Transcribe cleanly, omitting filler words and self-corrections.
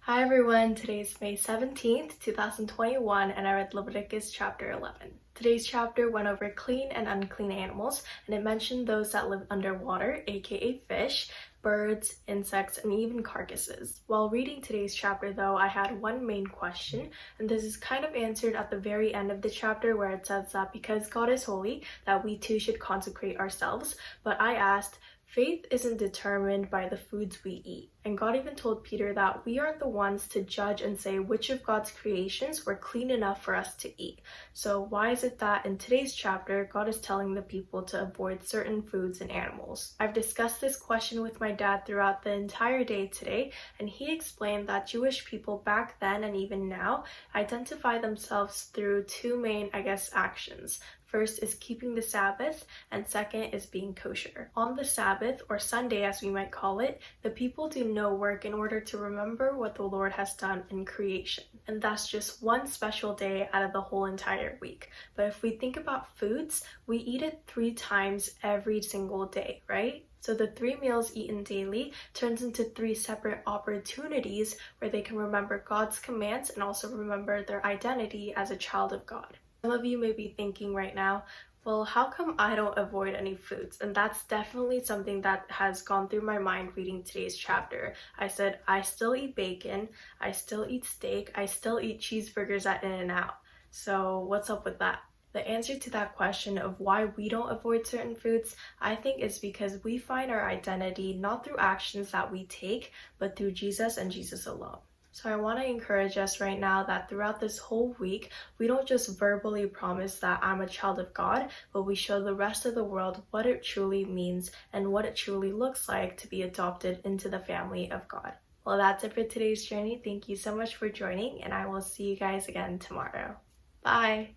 Hi everyone, today is May 17th, 2021, and I read Leviticus chapter 11. Today's chapter went over clean and unclean animals, and it mentioned those that live underwater, aka fish, birds, insects, and even carcasses. While reading today's chapter though, I had one main question, and this is kind of answered at the very end of the chapter where it says that because God is holy, that we too should consecrate ourselves. But I asked, faith isn't determined by the foods we eat. And God even told Peter that we aren't the ones to judge and say which of God's creations were clean enough for us to eat. So why is it that in today's chapter, God is telling the people to avoid certain foods and animals? I've discussed this question with my dad throughout the entire day today, and he explained that Jewish people back then and even now identify themselves through two main, actions. First is keeping the Sabbath, and second is being kosher. On the Sabbath, or Sunday as we might call it, the people do no work in order to remember what the Lord has done in creation. And that's just one special day out of the whole entire week. But if we think about foods, we eat it 3 times every single day, right? So the 3 meals eaten daily turns into 3 separate opportunities where they can remember God's commands and also remember their identity as a child of God. Some of you may be thinking right now, well, how come I don't avoid any foods? And that's definitely something that has gone through my mind reading today's chapter. I said, I still eat bacon, I still eat steak, I still eat cheeseburgers at In-N-Out. So what's up with that? The answer to that question of why we don't avoid certain foods, I think is because we find our identity not through actions that we take, but through Jesus and Jesus alone. So I want to encourage us right now that throughout this whole week, we don't just verbally promise that I'm a child of God, but we show the rest of the world what it truly means and what it truly looks like to be adopted into the family of God. Well, that's it for today's journey. Thank you so much for joining, and I will see you guys again tomorrow. Bye!